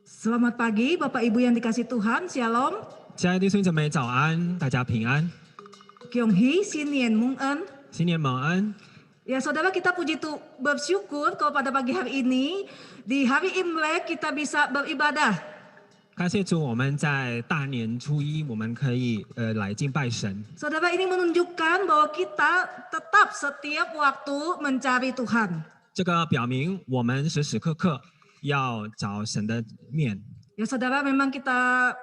Selamat pagi Bapak Ibu yang dikasih Tuhan, Shalom. 亲爱的弟兄姊妹早安，大家平安， Kiong Hee, Sin Yen Mung En. 新年蒙恩。 Ya saudara, kita bersyukur kalau pada pagi hari ini di hari Imlek kita bisa beribadah. 感谢主，我们在大年初一，我们可以来敬拜神。 Saudara, ini menunjukkan bahwa kita tetap setiap waktu mencari Tuhan. 这个表明我们时时刻刻要找神的面。 Ya saudara, memang kita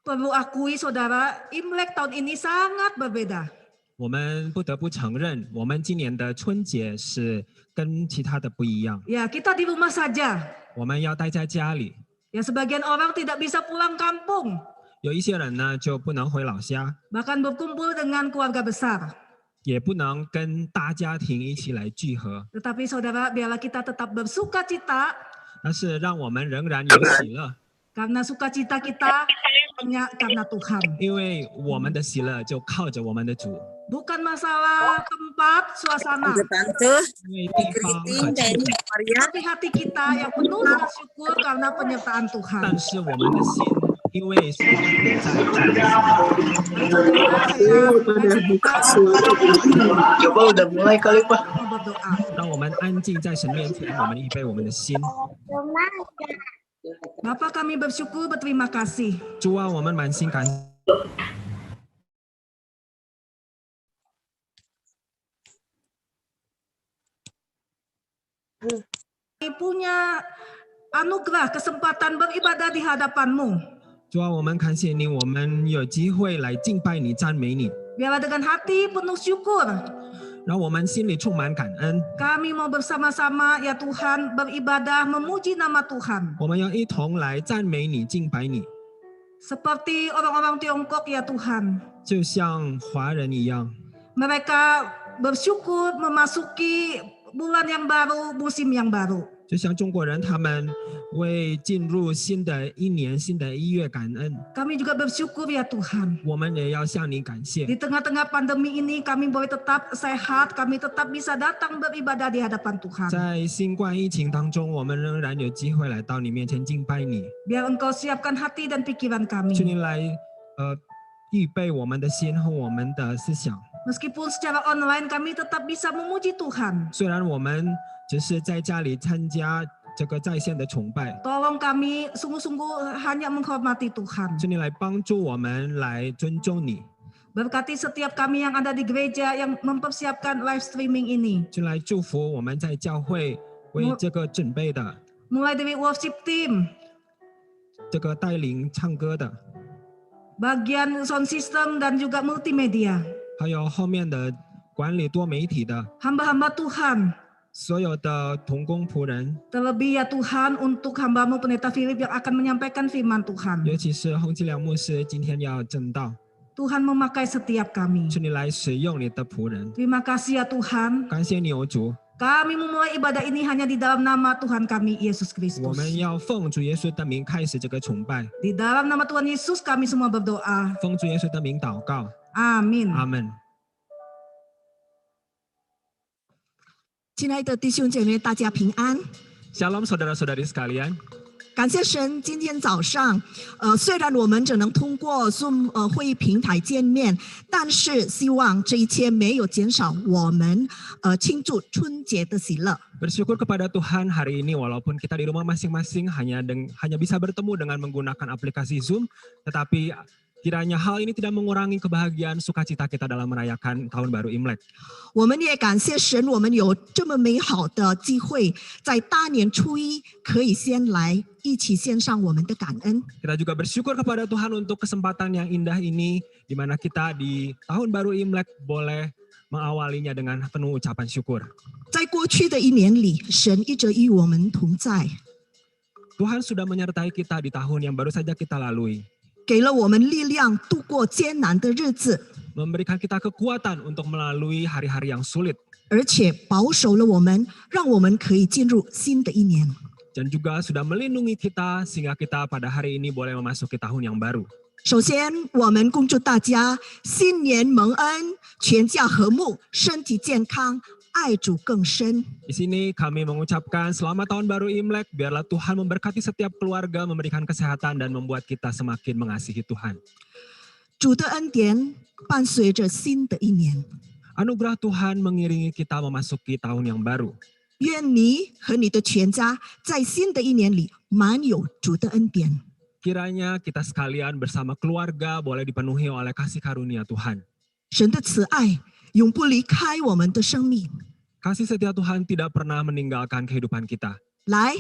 perlu akui saudara, Imlek tahun ini sangat berbeda. 我们不得不承认，我们今年的春节是跟其他的不一样。 Ya, kita di rumah saja. 我们要待在家里， Ya, sebagian orang tidak bisa pulang kampung, 有一些人呢就不能回老家， bahkan berkumpul dengan keluarga besar. 也不能跟大家庭一起来聚合。 Tetapi saudara, biarlah kita tetap bersuka cita, 但是让我们仍然有喜乐， karena sukacita kita hanya karena Tuhan. 因为我们的喜乐就靠着我们的主。 Bukan masalah tempat, suasana, Tante, 因为地方和气氛， tapi hati kita yang penuh dengan syukur karena penyertaan Tuhan. 但是我们的心，因为是在主的心。 coba udah mulai kali Pak. Berdoa. 让我们安静在神面前，我们预备我们的心。 Bapa, kami bersyukur, berterima kasih. 主啊，我们满心感谢。 Kami punya anugerah kesempatan beribadah di hadapan-Mu. 主啊，我们感谢你，我们有机会来敬拜你、赞美你， Biarlah dengan hati penuh syukur, 让我们心里充满感恩。 kami mau bersama-sama ya Tuhan beribadah memuji nama Tuhan. 我们要一同来赞美你、敬拜你， Seperti orang-orang Tiongkok ya Tuhan. 就像华人一样， Mereka bersyukur memasuki bulan yang baru, musim yang baru. 就像中国人，他们为进入新的一年、新的一月感恩。 Kami juga bersyukur ya Tuhan. 我们也要向你感谢。 Di tengah-tengah pandemi ini kami boleh tetap sehat, kami tetap bisa datang beribadah di hadapan Tuhan. 在新冠疫情当中，我们仍然有机会来到你面前敬拜你。 Biar Engkau siapkan hati dan pikiran 求 kami. 你来预备我们的心和我们的思想。 Meskipun secara online kami tetap bisa memuji Tuhan. 虽然我们只是在家里参加这个在线的崇拜， Tolong kami sungguh-sungguh hanya menghormati Tuhan. 求你来帮助我们来尊重你， Berkati setiap kami yang ada di gereja yang mempersiapkan live streaming ini. 就来祝福我们在教会为这个准备的 Mulai dari worship team, 这个带领唱歌的， bagian sound system dan juga multimedia. 还有后面的管理多媒体的 Hamba-hamba Tuhan, 所有的同工仆人， terlebih ya Tuhan untuk hamba-Mu Pendeta Philip yang akan menyampaikan firman Tuhan. 尤其是洪基良牧师今天要正道， Tuhan memakai setiap kami. 求你来使用你的仆人。 Terima kasih ya Tuhan. 感谢你，哦主， Kami memulai ibadah ini hanya di dalam nama Tuhan kami, Yesus 我 Kristus. 们要奉主耶稣的名开始这个崇拜， Di dalam nama Tuhan Yesus kami semua berdoa. 奉主耶稣的名祷告， Amin. 阿门。 亲爱的弟兄姐妹，大家平安。 Shalom saudara-saudari sekalian. 感谢神，今天早上，虽然我们只能通过 Zoom 会议平台见面，但是希望这一切没有减少我们庆祝春节的喜乐。 Bersyukur kepada Tuhan hari ini walaupun kita di rumah masing-masing hanya bisa bertemu dengan menggunakan aplikasi Zoom, tetapi kiranya hal ini tidak mengurangi kebahagiaan sukacita kita dalam merayakan tahun baru Imlek. 我们也感谢神，我们有这么美好的机会，在大年初一可以先来一起献上我们的感恩。 Kita juga bersyukur kepada Tuhan untuk kesempatan yang indah ini, di mana kita di tahun baru Imlek boleh mengawalinya dengan penuh ucapan syukur. 在过去的一年里，神一直与我们同在， Tuhan sudah menyertai kita di tahun yang baru saja kita lalui, 给了我们力量度过艰难的日子， memberikan kita kekuatan untuk melalui hari-hari yang sulit, 而且保守了我们，让我们可以进入新的一年。 dan juga sudah melindungi kita sehingga kita pada hari ini boleh memasuki tahun yang baru. 首先，我们恭祝大家新年蒙恩，全家和睦，身体健康，爱主更深。 Di sini kami mengucapkan selamat tahun baru Imlek, biarlah Tuhan memberkati setiap keluarga, memberikan kesehatan dan membuat kita semakin mengasihi Tuhan. 主的恩典伴随着新的一年， Anugerah Tuhan mengiringi kita memasuki tahun yang baru. 愿你和你的全家在新的一年里满有主的恩典。 Kiranya kita sekalian bersama keluarga boleh dipenuhi oleh kasih karunia Tuhan. 神的慈爱永不离开我们的生命。 Kasih setia Tuhan tidak pernah meninggalkan kehidupan kita. 来，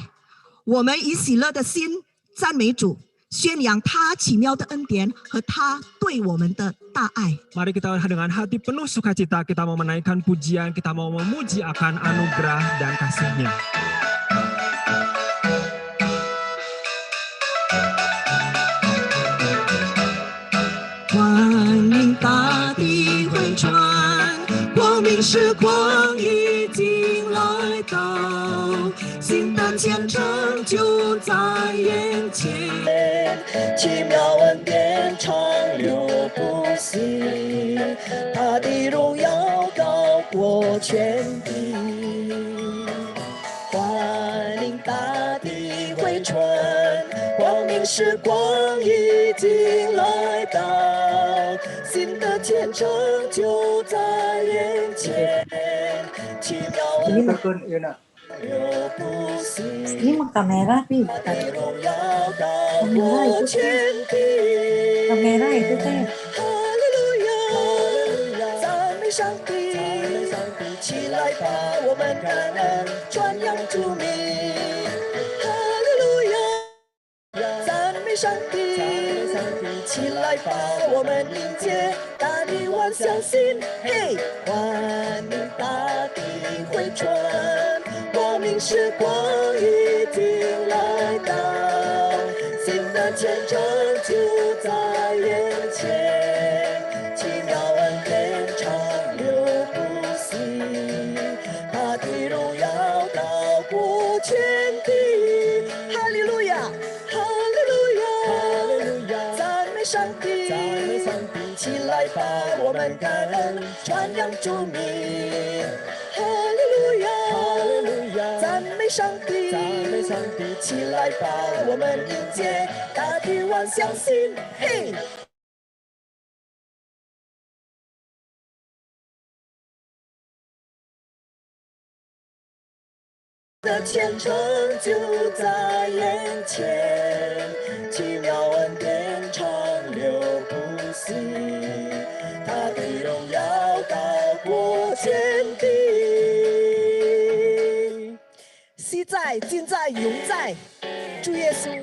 我们以喜乐的心赞美主，宣扬他奇妙的恩典和他对我们的大爱。 Mari kita dengan hati penuh sukacita, kita mau menaikkan pujian, kita mau memuji akan anugerah dan kasih-Nya. 欢迎大地回转，光明时光已经来到，新的前程就在眼前。奇妙恩典长流不息，他的荣耀高过全地。欢迎大地回转，光明时光已经来到，新的前程就在眼前。奇妙 Ini 恩 berkun, Yuna. 流不息。 Ini mah kamera, Pi. 他的荣耀高过全地。 Kamera itu teh. 哈利路亚，赞美上帝，起来吧，我们感恩，传扬主名。哈利路亚，赞美上帝，起来吧，我们迎接大地万象新。嘿，欢迎大地回转，光明时光已经来到，新的前程就在眼前，奇妙恩典长流不息，他的荣耀高过全地。哈利路亚，哈利路亚，哈利路亚，赞美上帝，赞美上帝，起来吧，我们感恩，传扬主名。哈利路亚，哈利路亚，赞美上帝，赞美上帝，起来吧，我们迎接大地万象新。嘿。的前程就在眼前，奇妙恩典长流不息，他的荣耀高过全地。昔在、今在、永在，主耶稣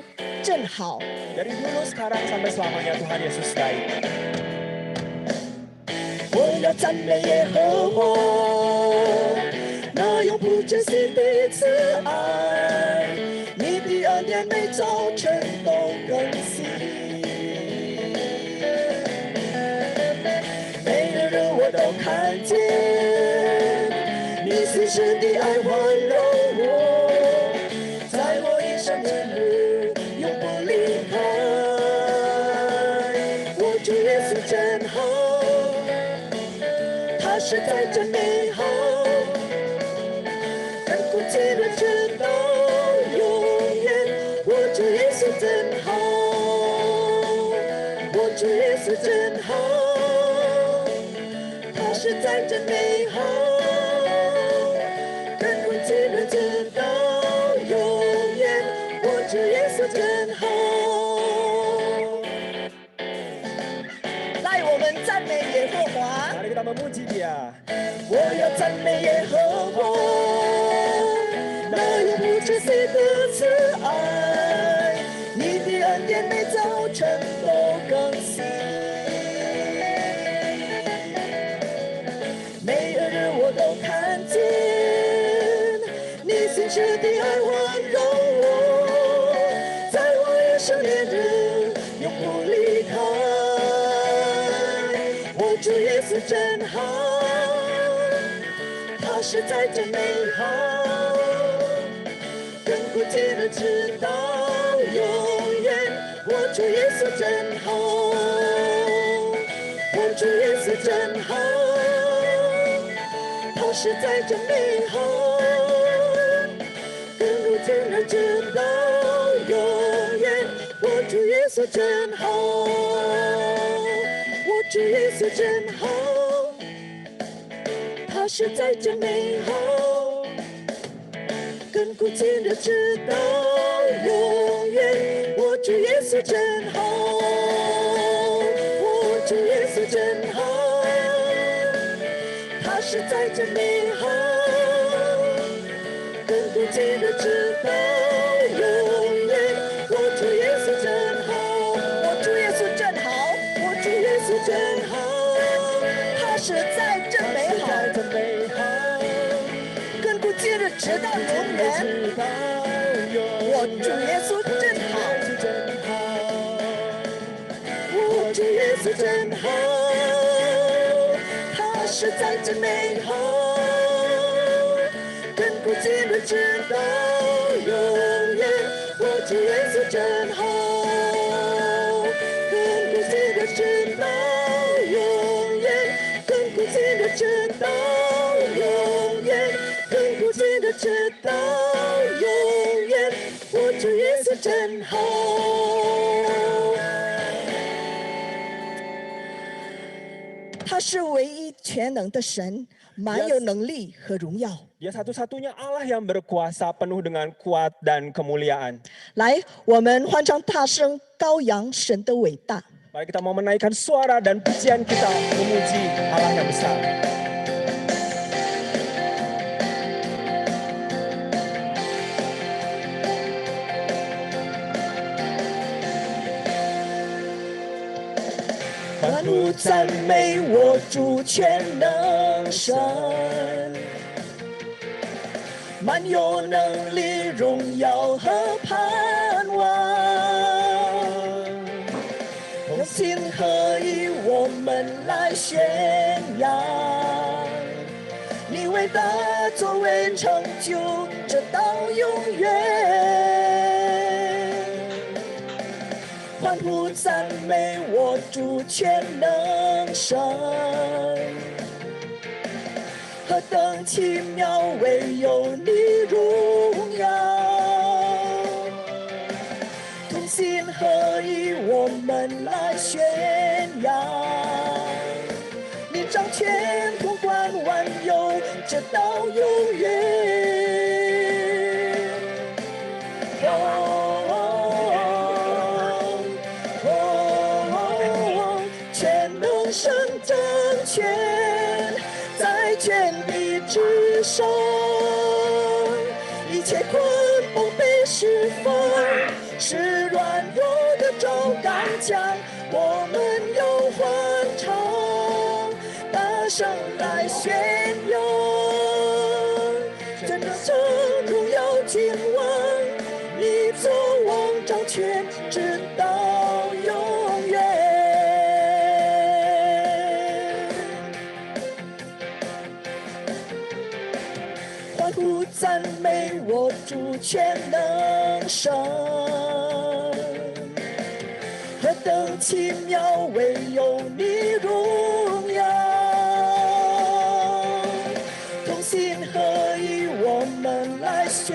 真好。Dari dulu, sekarang sampai selamanya Tuhan Yesus baik. 我要赞美耶和华。那永不止息的慈爱，你的恩典每早晨都更新。每个人我都看见，你随时的爱环绕我，在我一生之日永不离开。我主耶稣真好，他实在真美好。记得直到永远，我主耶稣真好，我主耶稣真好，他实在真美好，跟我记得直到永远，我主耶稣真好。来，我们赞美耶和华，我要赞美耶和华。那永不止息的慈爱，你的恩典每早晨都更新。每个日我都看见，你信实的爱环绕我，在我一生年日永不离开。我主耶稣真好，他实在真美好。不记得直到永远，我主耶稣真好，我主耶稣真好，他实在真美好，跟如今的直到永远。我主耶稣真好，我主耶稣真好，他实在真美好，跟古今的直到永远。我主耶稣真好，我主耶稣真好，他实在真美好，跟古今的直到永远。我主耶稣真好，我主耶稣真好，我主耶稣真好，他实在真美好，跟古今的直到永远。我主耶稣真好，我主耶稣真好，他实在真美好，跟古今的直到永远。我主耶稣真好，跟古今的直到永远，跟古今的直到永远，跟古今的直到永远。我主耶稣真好。他是唯一全能的神，满有能力和荣耀。 Dia satu-satunya Allah yang berkuasa penuh dengan kuat dan kemuliaan. 来，我们欢唱大声高扬神的伟大。 Mari kita mau menaikkan suara dan pujian kita memuji Allah yang besar.万物赞美我主全能神，满有能力、荣耀和盼望。同心合一，我们来宣扬你伟大作为成就，直到永远。 欢呼赞美我主全能神，何等奇妙，唯有你荣耀。同心合一，我们来宣扬，你掌权统管万有，直到永远。 神掌权在全地之上，一切捆绑被释放，使软弱的找刚强。我们要欢唱，大声来宣扬，真正圣荣耀君王，你作王掌权，直到永远。 欢呼赞美我主全能神，何等奇妙，唯有你荣耀。同心合一，我们来宣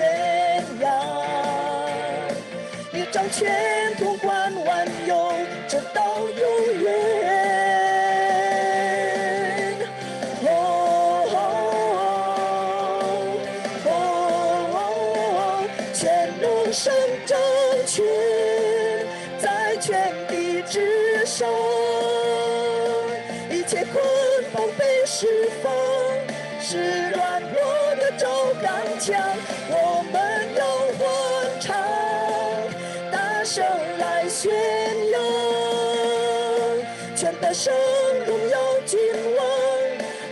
扬，你掌权统管万有，直到永远。 神掌权在全地之上，一切捆绑被释放，使软弱的找刚强。我们要欢唱，大声来宣扬，全得胜荣耀君王，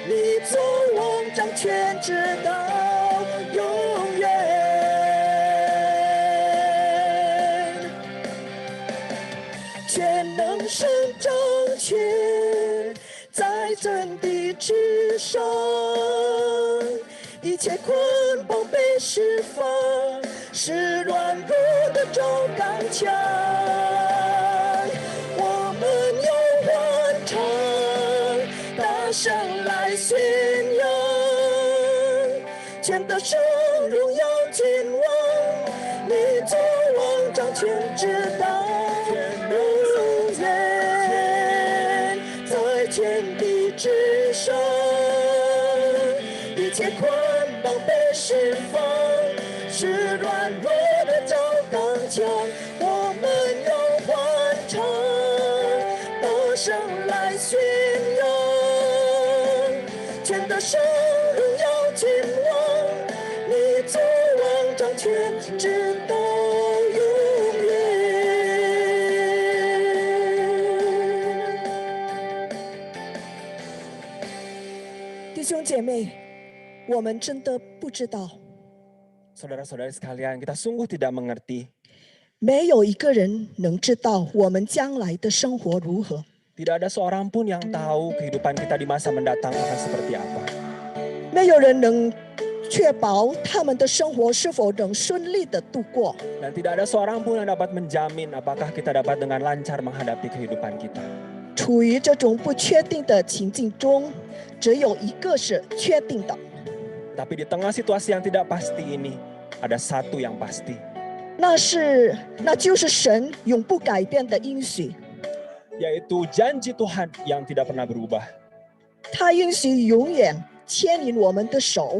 你作王掌权直到永远。 全能神掌权在真地之上，一切捆绑被释放，使软弱的找刚强。我们要欢唱，大声来宣扬，胜荣耀君王，你作王掌权直到永远，在天地之上，一切捆绑被释放，是软弱的找刚强，我们要欢唱，大声来宣扬，天的圣荣耀君王，你作王掌权直到永远。弟兄姐妹，我们真的不知道， Saudara-saudara sekalian, kita sungguh tidak mengerti. 没有一个人能知道我们将来的生活如何。 Tidak ada seorang pun yang tahu kehidupan kita di masa mendatang akan seperti apa. 没有人能确保他们的生活是否能顺利的度过。 Dan tidak ada seorang pun yang dapat menjamin apakah kita dapat dengan lancar menghadapi kehidupan kita. 处于这种不确定的情境中，只有一个是确定的， Tapi di tengah situasi yang tidak pasti ini, ada satu yang pasti, 那就是神永不改变的应许。 yaitu janji Tuhan yang tidak pernah berubah. 他应许永远牵引我们的手，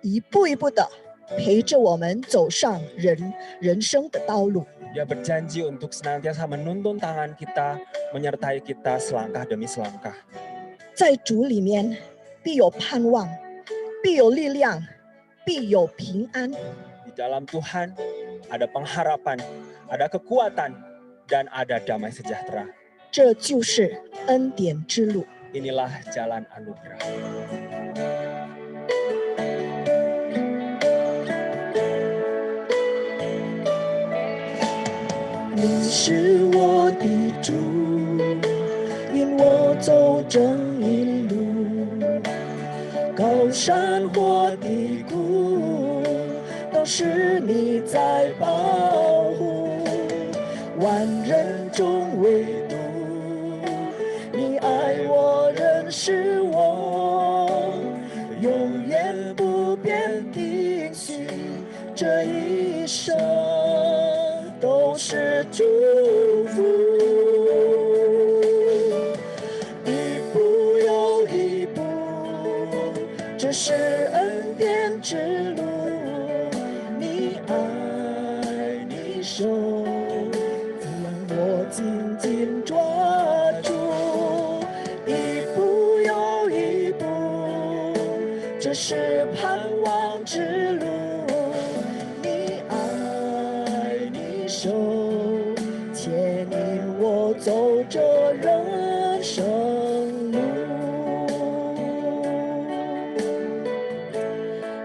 一步一步的陪着我们走上人生的道路。 Dia berjanji untuk senantiasa menuntun tangan kita, menyertai kita selangkah demi selangkah. 在主里面必有盼望，必有力量，必有平安。 Di dalam Tuhan ada pengharapan, ada kekuatan, dan ada damai sejahtera. 这就是恩典之路。 Inilah jalan anugerah. "你是我的主，引我走正义路，高山或低谷，都是你在保护。万人中唯独你爱我，认识我，永远不变的应许，这一生都是祝福。一步又一步，这是恩典之路。你爱你手，让我紧紧抓住。一步又一步，这是盼望之路。你爱你手，牵引我走这人生路。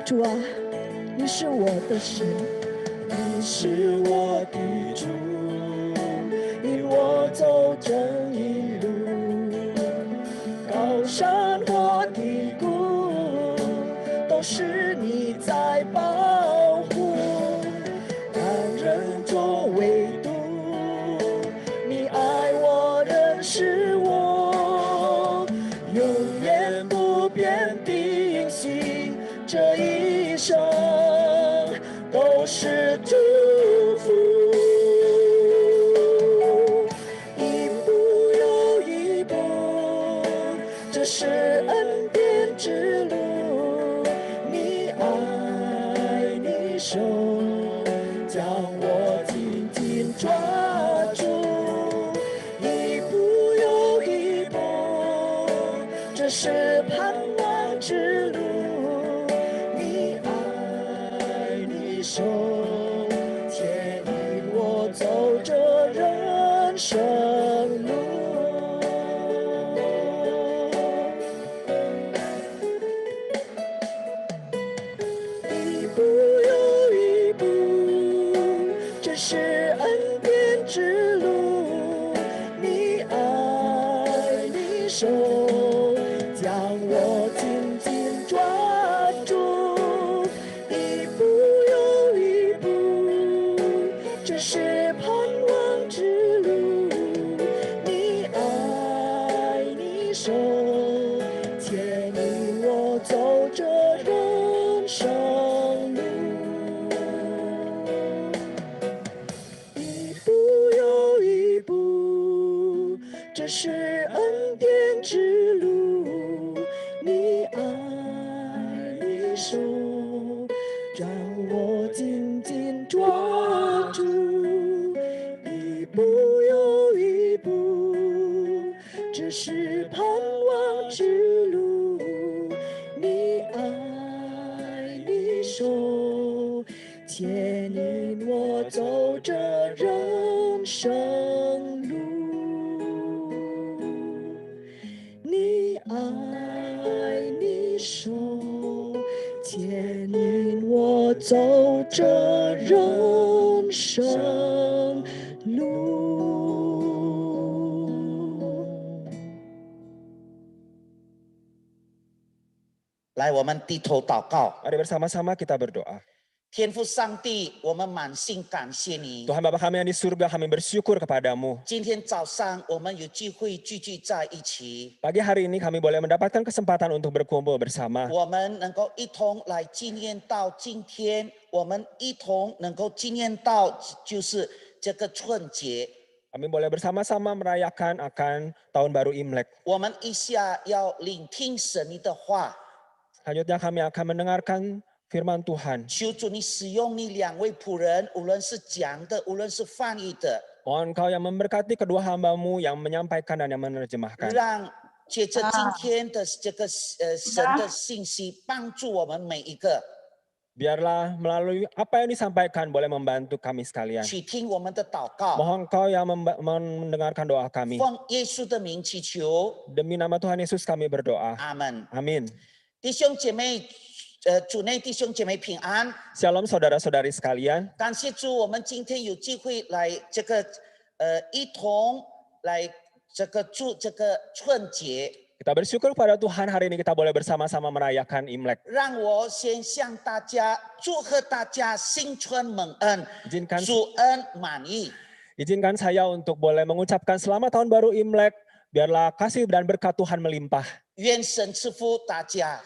主啊，你是我的神，你是我的主，引我走正义路，高山或低谷，都是你在保护。万人中唯独你爱我，认识我，永远不变的应许，这一生都是祝福。一步又一步，这是恩典之路。你爱你手，将我紧紧抓住。一步又一步，这是盼望之路。你爱你手，牵引我走这人生路。一步又一步，这是恩典之路。你爱你手，将我紧紧抓住。一步又一步，这是盼望之路。你爱你手，牵引我走这人生这是恩典之路，你爱你手，让我紧紧抓住，一步又一步，这是盼望之路，你爱你手，牵引我走这人生路。你爱你手，牵引我走这人生路。来，我们低头祷告。 Mari bersama-sama kita berdoa. 天父上帝，我们满心感谢你。 Tuhan Bapa kami yang di surga, kami bersyukur kepadamu. 今天早上我们有机会聚集在一起， Pagi hari ini kami boleh mendapatkan kesempatan untuk berkumpul bersama. 我们能够一同来纪念到今天，我们一同能够纪念到就是这个春节。 Kami boleh bersama-sama merayakan akan tahun baru Imlek. 我们一下要聆听神你的话， Selanjutnya kami akan mendengarkan firman Tuhan. 求主你使用你两位仆人，无论是讲的，无论是翻译的， Mohon Engkau yang memberkati kedua hambamu yang menyampaikan dan yang menerjemahkan. 让借着今天的这个神的信息，帮助我们每一个。 Biarlah melalui apa yang disampaikan boleh membantu kami sekalian. 去听我们的祷告， Mohon Engkau yang mendengarkan doa kami. 奉耶稣的名祈求， Demi nama Tuhan Yesus kami berdoa. 阿门。 Amin. 弟兄姐妹，主内弟兄姐妹平安， Shalom saudara-saudari sekalian. 感谢主，我们今天有机会来这个一同来这个祝这个春节。 Kita bersyukur pada Tuhan hari ini kita boleh bersama-sama merayakan Imlek. 让我先向大家祝贺大家新春蒙恩， Izinkan 主恩满意。 Izinkan saya untuk boleh mengucapkan selamat tahun baru Imlek. Biarlah kasih dan berkat Tuhan melimpah. 愿神赐福大家。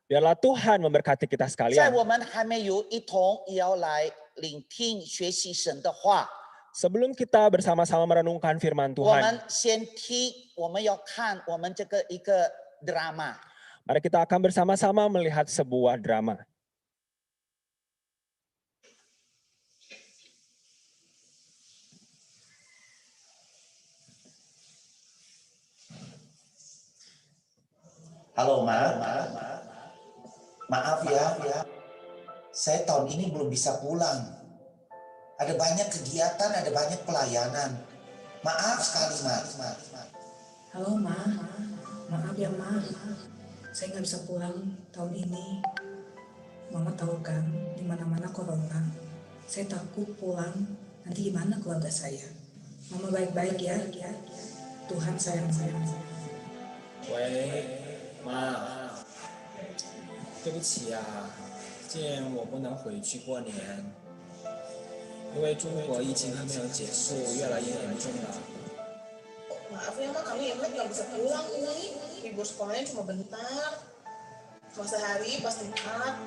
Biarlah Tuhan memberkati kita 在 sekalian. 我们还没有一同也要来聆听学习神的话， Sebelum kita bersama-sama merenungkan firman 我 Tuhan, 们先听，我们要看我们这个一个 drama。 mari kita akan bersama-sama melihat sebuah drama. Halo maaf ya, saya tahun ini belum bisa pulang. Ada banyak kegiatan, ada banyak pelayanan. Maaf sekali, Ma. Halo Ma, maaf ya Ma, saya nggak bisa pulang tahun ini. Mama tahu kan, di mana-mana corona. Saya takut pulang, nanti gimana keluarga saya. Mama baik-baik ya. Tuhan sayang. 喂，妈，对不起啊，今年我不能回去过年，因为中国疫情还没有结束，越来越严重了。 Maaf ya Ma, kami Imlek nggak bisa pulang ini. Libur sekolahnya cuma bentar, cuma sehari pas Jumat.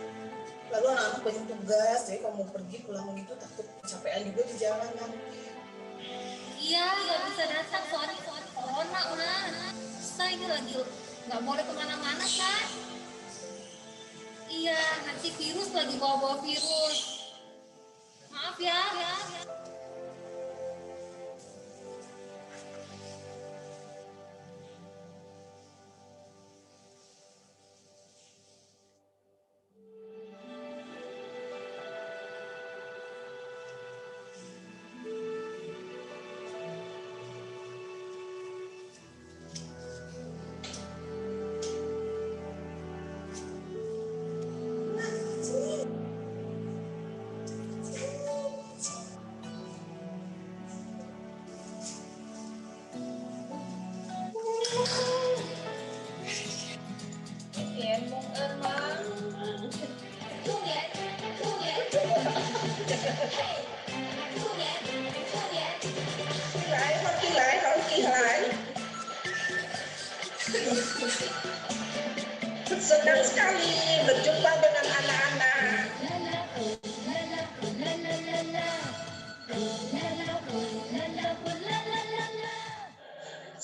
Lalu anak-anak banyak tugas, jadi kalau mau pergi pulang gitu takut kecapean juga di jalanan. Iya, nggak bisa datang soalnya corona Ma. Saya ini lagi nggak boleh kemana-mana kan? Iya, nanti virus lagi bawa-bawa virus. Maaf ya.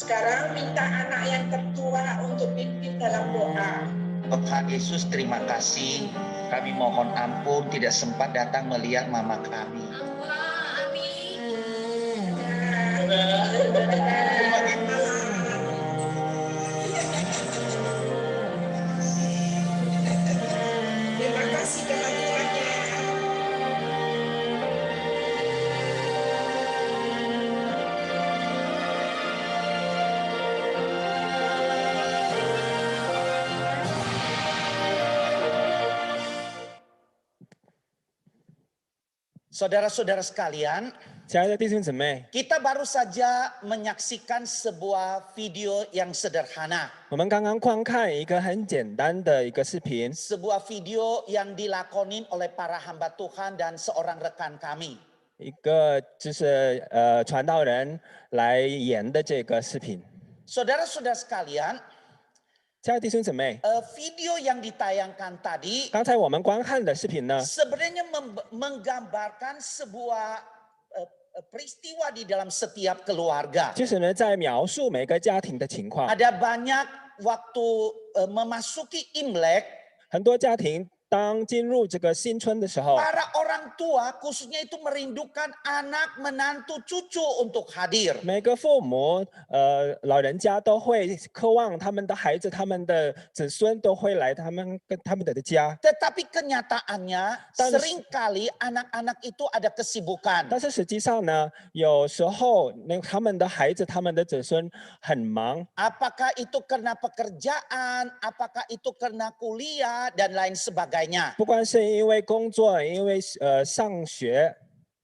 Sekarang minta anak yang tertua untuk pimpin dalam doa. Tuhan Yesus, terima kasih. Kami mohon ampun tidak sempat datang melihat mama kami. Terima kasih kepada Saudara-saudara sekalian, 亲爱的弟兄姊妹， kita baru saja menyaksikan sebuah video yang sederhana. 我们刚刚观看一个很简单的一个视频， Sebuah video yang dilakonin oleh para hamba Tuhan dan seorang rekan kami. 一个就是传道人来演的这个视频。 Saudara-saudara sekalian, 亲爱的弟兄姊妹， video yang ditayangkan tadi 刚才我们观看的视频呢， sebenarnya menggambarkan sebuah peristiwa di dalam setiap keluarga. 就是呢在描述每个家庭的情况。 Ada banyak waktu memasuki Imlek, 很多家庭当进入这个新春的时候， para orang tua khususnya itu merindukan anak, menantu, cucu untuk hadir. 每个父母老人家都会渴望他们的孩子、他们的子孙都会来他们的家。 Tetapi kenyataannya Dan- seringkali anak-anak itu ada kesibukan. 但是实际上呢，有时候他们的孩子、他们的子孙很忙， Apakah itu karena pekerjaan, apakah itu karena kuliah dan lain sebagainya. 不管是因为工作、因为上学，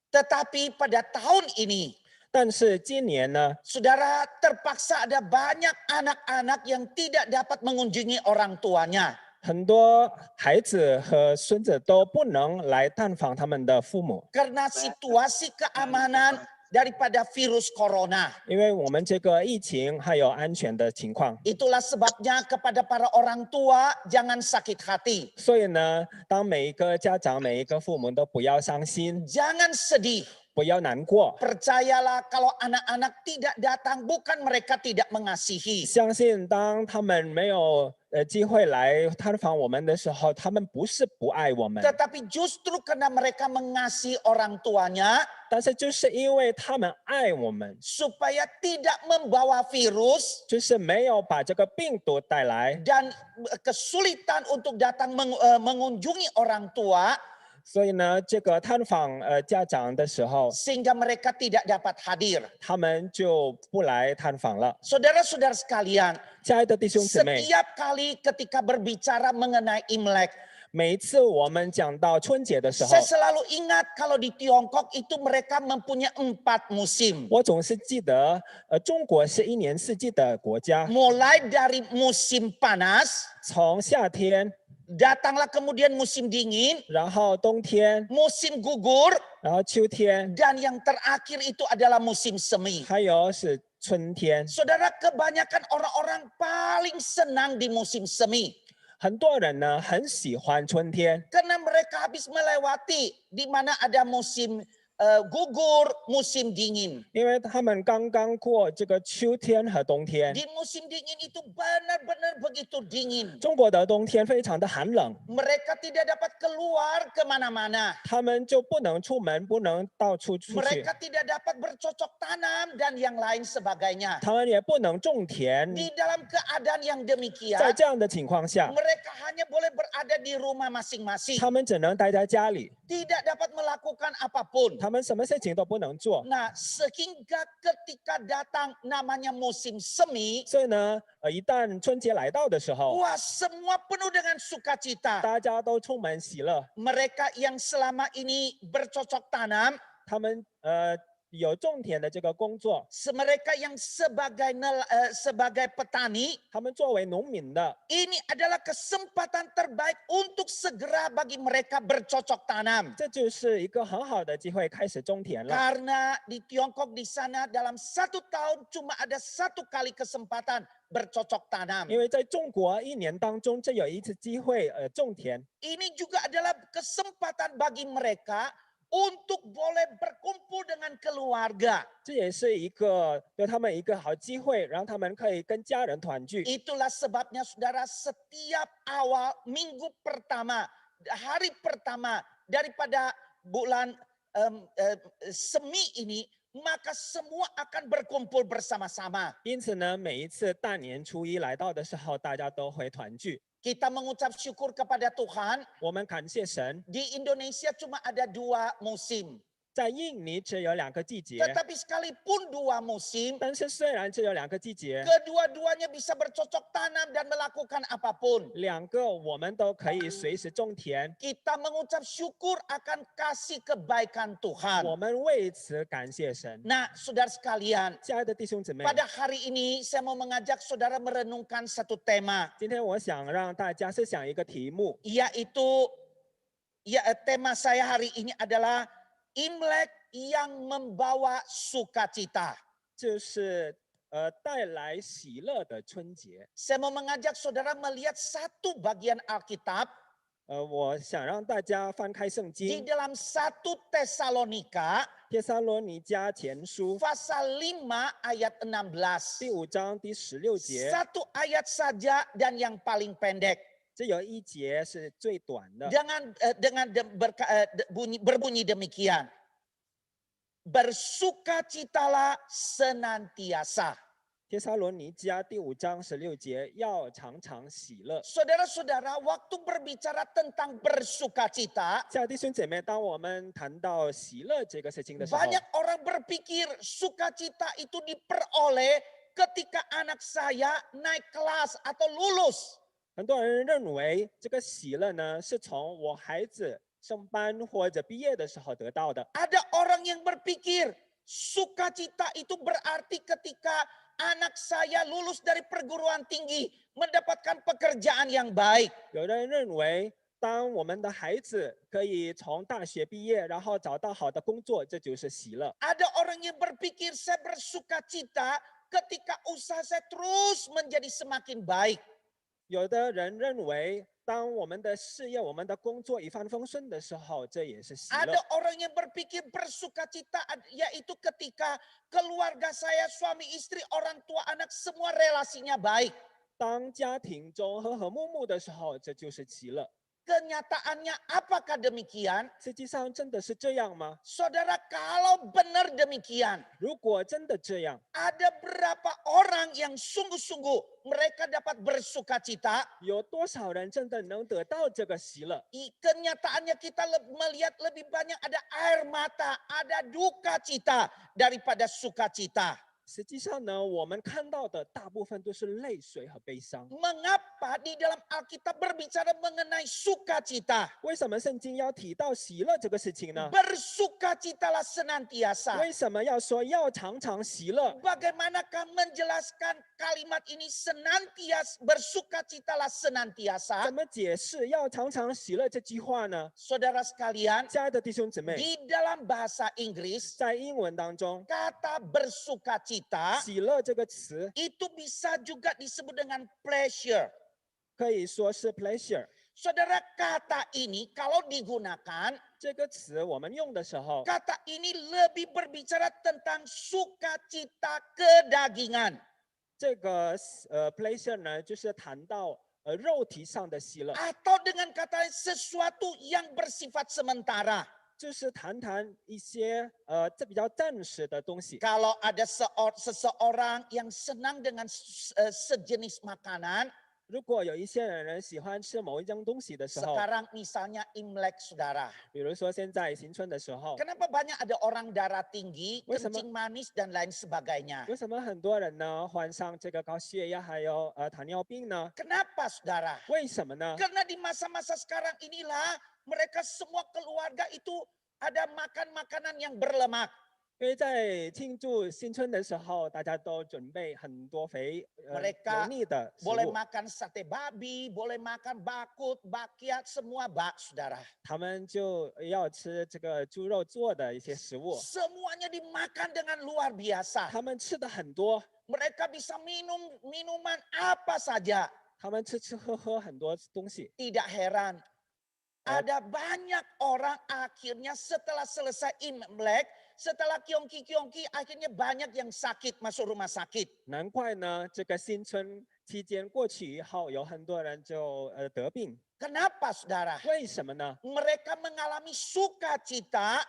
Tetapi pada tahun ini, 但是今年呢， saudara, terpaksa ada banyak anak-anak yang tidak dapat mengunjungi orang tuanya. 很多孩子和孙子都不能来探访他们的父母， Karena situasi keamanan daripada virus corona. 因为我们这个疫情还有安全的情况。 Itulah sebabnya kepada para orang tua jangan sakit hati. 所以呢，当每一个家长、每一个父母都不要伤心， Jangan sedih. 不要难过。 Percayalah kalau anak-anak tidak datang bukan mereka tidak mengasihi. 相信当他们没有机会来探访我们的时候，他们不是不爱我们， Tetapi justru karena mereka mengasihi orang tuanya, 但是就是因为他们爱我们， supaya tidak membawa virus 就是没有把这个病毒带来， dan kesulitan untuk datang mengunjungi orang tua, 所以呢，这个探访家长的时候， sehingga mereka tidak dapat hadir. 他们就不来探访了。 Saudara-saudara sekalian, 亲爱的弟兄姊妹， setiap kali ketika berbicara mengenai Imlek, 每一次我们讲到春节的时候 saya，selalu ingat kalau di Tiongkok itu mereka mempunyai 4 musim. 我总是记得，中国是一年四季的国家， Mulai dari musim panas, 从夏天， datanglah kemudian musim dingin, 然后冬天， musim gugur, 然后秋天， dan yang terakhir itu adalah musim semi. 还有是春天。 Saudara, kebanyakan orang-orang paling senang di musim semi. 很多人呢很喜欢春天， Karena mereka habis melewati di mana ada musim gugur, musim dingin. 因为他们刚刚过这个秋天和冬天。 Di musim dingin itu benar-benar begitu dingin. 中国的冬天非常的寒冷， Mereka tidak dapat keluar kemana-mana. 他们就不能出门，不能到处出去， Mereka tidak dapat bercocok tanam dan yang lain sebagainya. 他们也不能种田。 Di dalam keadaan yang 在 demikian, 这样的情况下， mereka hanya boleh berada di rumah masing-masing. 他们只能待在家里， Tidak dapat melakukan apapun. 他们什么事情都不能做。 Nah, sehingga ketika datang namanya musim semi, 所以呢，一旦春节来到的时候， wah, semua penuh dengan sukacita. 大家都充满喜乐。 Mereka yang selama ini bercocok tanam, 他们有种田的这个工作， mereka yang sebagai petani, 他们作为农民的， ini adalah kesempatan terbaik untuk segera bagi mereka bercocok tanam. 这就是一个很好的机会开始种田了。 Karena di Tiongkok di sana dalam 1 tahun cuma ada 1 kali kesempatan bercocok tanam. 因为在中国一年当中，这有一次机会种田， Ini juga adalah kesempatan bagi mereka untuk boleh berkumpul dengan keluarga. 这也是一个对他们一个好机会，让他们可以跟家人团聚。 Itulah sebabnya saudara setiap awal minggu pertama, hari pertama daripada bulan semi ini, maka semua akan berkumpul bersama-sama. 因此呢，每一次大年初一来到的时候，大家都会团聚。 Kita mengucap syukur kepada Tuhan. 我们感谢神， Di Indonesia cuma ada 2 musim. 在印尼只有2个季节， Tetapi sekalipun 2 musim, 但是虽然只有2个季节， kedua-duanya bisa bercocok tanam dan melakukan apapun. 2个我们都可以随时种田。 Kita mengucap syukur akan kasih kebaikan Tuhan. 我们为此感谢神。 Nah, saudara sekalian, 亲爱的弟兄姊妹， pada hari ini saya mau mengajak saudara merenungkan satu tema, 今天我想让大家思想一个题目， yaitu tema saya hari ini adalah Imlek yang membawa sukacita. 就是带来喜乐的春节。 Saya mau mengajak saudara melihat satu bagian Alkitab 我想让大家翻开圣 di 经， dalam 1 Tesalonika 帖撒罗尼迦前书 pasal 5 ayat 16. 第5章第16节， Satu ayat saja dan yang paling pendek. 这有1节是最短的。 Berbunyi demikian. Bersukacitalah senantiasa. 帖撒罗尼迦第5章16节，要常常喜乐。 Saudara-saudara, waktu berbicara tentang bersukacita, 亲爱的弟兄姐妹，当我们谈到喜乐这个事情的时候， banyak orang berpikir sukacita itu diperoleh ketika anak saya naik kelas atau lulus. 很多人认为这个喜乐呢，是从我孩子升班或者毕业的时候得到的。 Ada orang yang berpikir sukacita itu berarti ketika anak saya lulus dari perguruan tinggi, mendapatkan pekerjaan yang baik. 有人认为，当我们的孩子可以从大学毕业，然后找到好的工作，这就是喜乐。 Ada orang yang berpikir saya bersukacita ketika usaha saya terus menjadi semakin baik. 有的人认为，当我们的事业、我们的工作一帆风顺的时候，这也是喜乐 Ada。orang yang berpikir bersukacita yaitu ketika keluarga saya, suami istri, orang tua, anak semua relasinya baik. 当家庭中和和睦睦的时候，这就是喜乐。 Kenyataannya apakah demikian? 实际上真的是这样吗？ Saudara, kalau benar demikian, 如果真的这样， ada berapa orang yang sungguh-sungguh mereka dapat bersukacita? 有多少人真的能得到这个喜乐？ Kenyataannya kita melihat lebih banyak ada air mata, ada duka cita daripada sukacita. 实际上呢，我们看到的大部分都是泪水和悲伤。 Mengapa di dalam Alkitab berbicara mengenai sukacita? 为什么圣经要提到喜乐这个事情呢？ Bersukacitalah senantiasa. 为什么要说要常常喜乐？ Bagaimanakah menjelaskan kalimat ini senantiasa, bersukacitalah 怎 senantiasa? 么解释要常常喜乐这句话呢？ Saudara sekalian, 亲爱的弟兄姊妹， di dalam bahasa Inggris, 在英文当中， kata bersukacita 喜乐这个词 itu bisa juga disebut dengan pleasure. 可以说是 pleasure。 Saudara, kata ini kalau digunakan, 这个词我们用的时候， kata ini lebih berbicara tentang sukacita kedagingan. 这个pleasure 呢，就是谈到肉体上的喜乐， Atau dengan kata lain, sesuatu yang bersifat sementara. 就是谈一些这比较暂时的东西。 Kalau ada seseorang yang senang dengan sejenis makanan, 如果有一些人喜欢吃某一样东西的时候， sekarang misalnya Imlek, saudara. 比如说现在新春的时候， Kenapa banyak ada orang darah tinggi, Wes sama- kencing manis, dan lain sebagainya? 为什么很多人呢患上这个高血压还有糖尿病呢？ Kenapa, saudara? 为什么呢？ Karena di masa-masa sekarang inilah mereka semua keluarga itu ada makan makanan yang berlemak. 因为在庆祝新春的时候，大家都准备很多油腻的食 Boleh 物， makan sate babi, boleh makan bakut, bakiat, semua saudara. 他们就要吃这个猪肉做的一些食物， Semuanya dimakan dengan luar biasa. 他们吃的很多， Mereka bisa minum minuman apa saja. 他们吃喝很多东西。 Tidak heran Ada banyak orang akhirnya setelah selesai Imlek, setelah Kyongki, akhirnya banyak yang sakit masuk rumah sakit. 难怪呢，这个新春期间过去以后，有很多人就得病。 Kenapa saudara? 为什么呢？ Mereka mengalami sukacita,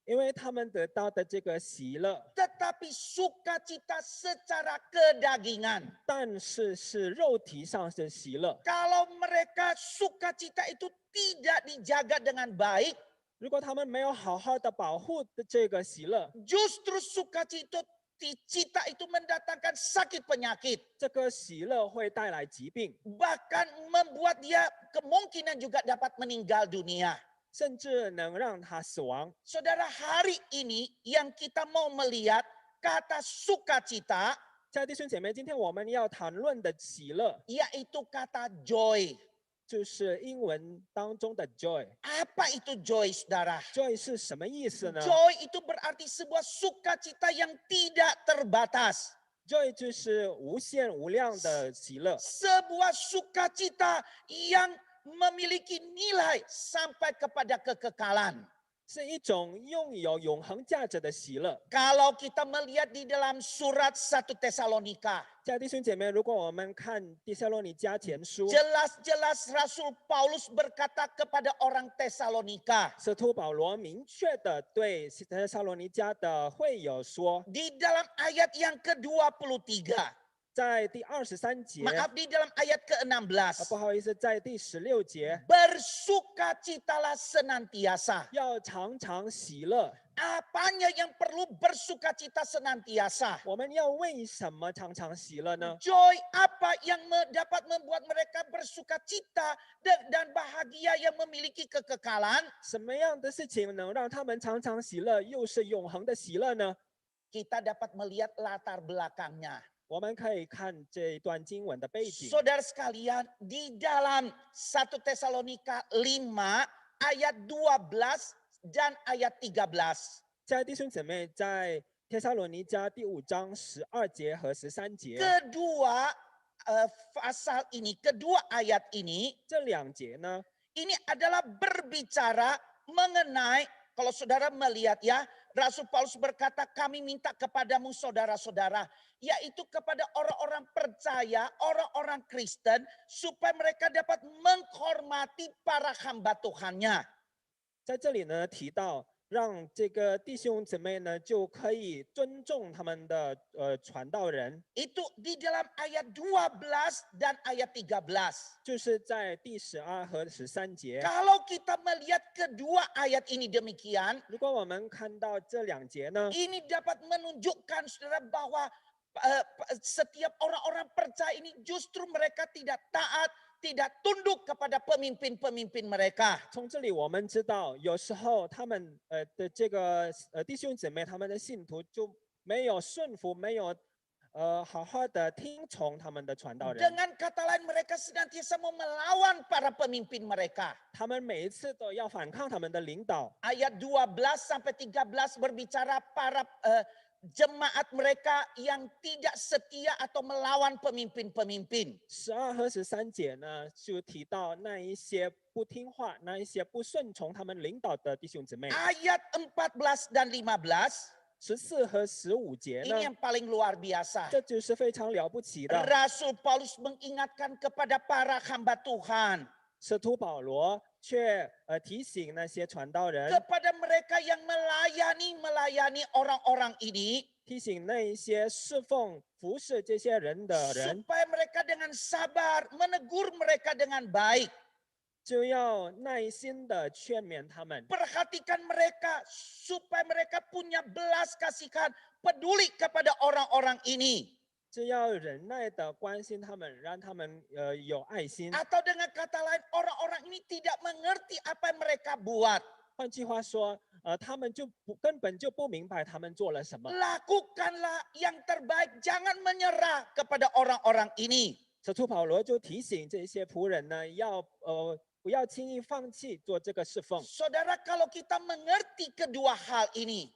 因为他们得到的这个喜乐， tetapi sukacita secara kedagingan. 但是是肉体上的喜乐。 Kalau mereka sukacita itu tidak dijaga dengan baik, 如果他们没有好好的保护这个喜乐， justru sukacita itu mendatangkan sakit penyakit. 这个喜乐会带来疾病， Bahkan membuat dia kemungkinan juga dapat meninggal dunia. 甚至能让他死亡。 Saudara, hari ini yang kita mau melihat kata sukacita, 亲爱的弟兄姐妹，今天我们要谈论的喜乐， yaitu kata joy. 就是英文当中的 joy。 Apa itu joy, saudara? joy 是什么意思呢 Joy itu berarti sebuah sukacita yang tidak terbatas. ？joy 就是无限无量的喜乐， Sebuah sukacita yang memiliki nilai sampai kepada kekekalan. 是一种拥有永恒价值的喜乐。 Kalau kita melihat di dalam surat 1 Tesalonika, 亲爱的弟兄姐妹，如果我们看《帖撒罗尼迦前书》， jelas-jelas Rasul Paulus berkata kepada orang Tesalonika, 使徒保罗明确的对帖撒罗尼迦的会友说， di dalam ayat yang ke-23, 在第23节， maaf di dalam ayat ke-16, 不好意思，在第16节， bersukacitalah senantiasa. 要常常喜乐。 Apanya yang perlu bersukacita senantiasa? 我们要为什么常常喜乐呢？ Joy apa yang dapat membuat mereka bersukacita dan bahagia yang memiliki kekekalan? 什么样的事情能让他们常常喜乐，又是永恒的喜乐呢？ Kita dapat melihat latar belakangnya. 我们可以看这一段经文的背景。 Saudara sekalian, di dalam 1 Tesalonika 5 ayat 12 dan ayat 13. 亲爱的弟兄姊妹，在帖撒罗尼迦第5章12节和13节， Kedua pasal ini, kedua ayat ini, 这2节呢， ini adalah berbicara mengenai, kalau saudara melihat ya, Rasul Paulus berkata, kami minta kepadamu saudara-saudara, yaitu kepada orang-orang percaya, orang-orang Kristen, supaya mereka dapat menghormati para hamba Tuhannya. 在这里呢提到，让这个弟兄姊妹呢就可以尊重他们的传道人， Itu di dalam ayat 12 dan ayat 13. 就是在第12和13节。 Kalau kita melihat kedua ayat ini demikian, 如果我们看到这2节呢， ini dapat menunjukkan saudara bahwa setiap orang-orang percaya ini justru mereka tidak taat, tidak tunduk kepada pemimpin-pemimpin mereka. 从这里我们知道，有时候他们的这个弟兄姊妹，他们的信徒就没有顺服，没有好好的听从他们的传道人。 Dengan kata lain mereka senantiasa mau melawan para pemimpin mereka. 他们每一次都要反抗他们的领导。 Ayat 12 sampai 13 berbicara para jemaat mereka yang tidak setia atau melawan pemimpin-pemimpin. 12和13节呢，就提到那一些不听话、那一些不顺从他们领导的弟兄姊妹。 Ayat 14 dan 15, 14和15节 ini 呢， yang paling luar biasa. 这就是非常了不起的。 Rasul Paulus mengingatkan kepada para hamba Tuhan, 使徒保罗却提醒那些传道人， kepada mereka yang melayani orang-orang ini, 提醒那一些侍奉服侍这些人的人， supaya mereka dengan sabar menegur mereka dengan baik. 就要耐心的劝勉他们， Perhatikan mereka supaya mereka punya belas kasihan, peduli kepada orang-orang ini. 就要忍耐的关心他们，让他们有爱心。 Atau dengan kata lain, orang-orang ini tidak mengerti apa yang mereka buat. 换句话说，他们就根本就不明白他们做了什么。 Lakukanlah yang terbaik, jangan menyerah kepada orang-orang ini. 使徒保罗就提醒这些仆人呢，不要轻易放弃做这个侍奉。 Saudara, kalau kita mengerti kedua hal ini,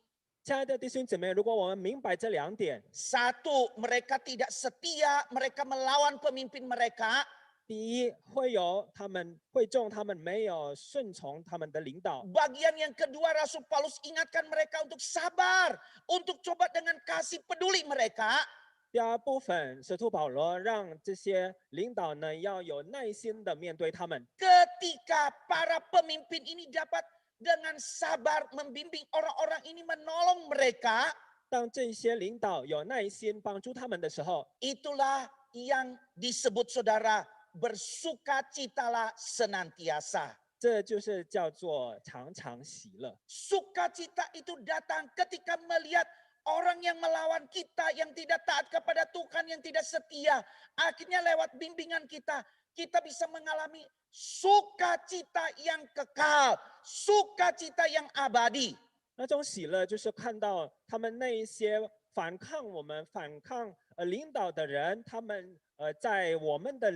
亲爱的弟兄姊妹，如果我们明白这2点， satu, mereka tidak setia, mereka melawan pemimpin mereka. 第一，会有他们会众，他们没有顺从他们的领导。 Bagian yang kedua, Rasul Paulus ingatkan mereka untuk sabar, untuk coba dengan kasih peduli mereka. 第二部分，使徒保罗让这些领导呢要有耐心的面对他们。 Ketika para pemimpin ini dapat dengan sabar membimbing orang-orang ini, menolong mereka, 当这些领导有耐心帮助他们的时候， itulah yang disebut saudara bersukacitalah senantiasa. 这就是叫做常常喜乐。 Sukacita itu datang ketika melihat orang yang melawan kita, yang tidak taat kepada Tuhan, yang tidak setia. Akhirnya lewat bimbingan kita bisa mengalami sukacita yang kekal, sukacita yang abadi. 那种喜乐就是看到他们那一些反抗我们、反抗领导的人，他们在我们的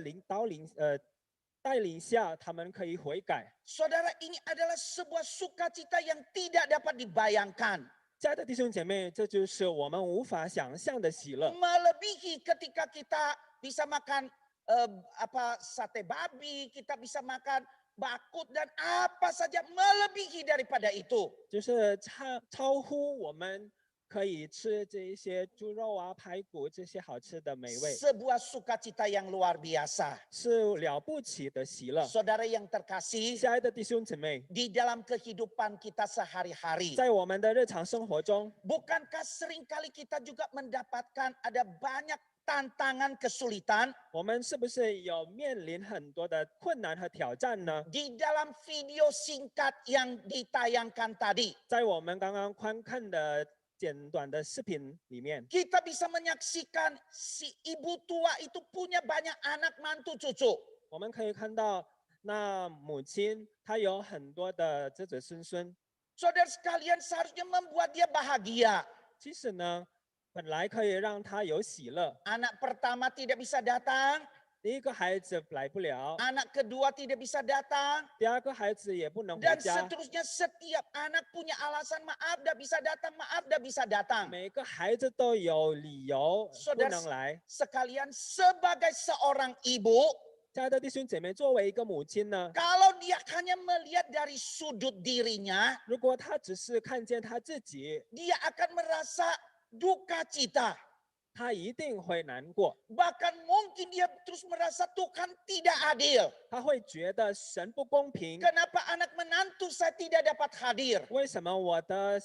带领下，他们可以悔改。 Saudara, ini adalah sebuah sukacita yang tidak dapat dibayangkan. 亲爱的弟兄姐妹，这就是我们无法想象的喜乐。 Melebihi ketika kita bisa makan sate babi, kita bisa makan bakut dan apa saja, melebihi daripada itu. 就是超乎我们可以吃这一些猪肉啊、排骨这些好吃的美味， Sebuah sukacita yang luar biasa. 是了不起的喜乐。 Saudara yang terkasih, 亲爱的弟兄姊妹， di dalam kehidupan kita sehari-hari, 在我们的日常生活中， bukankah seringkali kita juga mendapatkan ada banyak tantangan, kesulitan 我们是不是有面临很多的困难和挑战呢？ di dalam video singkat yang ditayangkan tadi? 在我们刚刚观看的简短的视频里面， Kita bisa menyaksikan si ibu tua itu punya banyak anak mantu cucu. 我们可以看到那母亲她有很多的子子孙孙。 Saudara sekalian, seharusnya membuat dia bahagia. 其实呢，本来可以让她有喜乐。 Anak pertama tidak bisa datang, 第一个孩子来不了， anak kedua tidak bisa datang, 第二个孩子也不能回 dan 家。 seterusnya setiap anak punya alasan, maaf dah bisa datang, maaf dah bisa datang. 每个孩子都有理由不 Saudara 能来。 sekalian, sebagai seorang ibu, 亲爱的弟兄姐妹，作为一个母亲呢， kalau dia hanya melihat dari sudut dirinya, 如果她只是看见她自己， dia akan merasa duka cita. 她一定会难过， Bahkan mungkin dia terus merasa Tuhan tidak adil. 她会觉得神不公平。 Kenapa anak menantu saya tidak dapat hadir? 为什么我的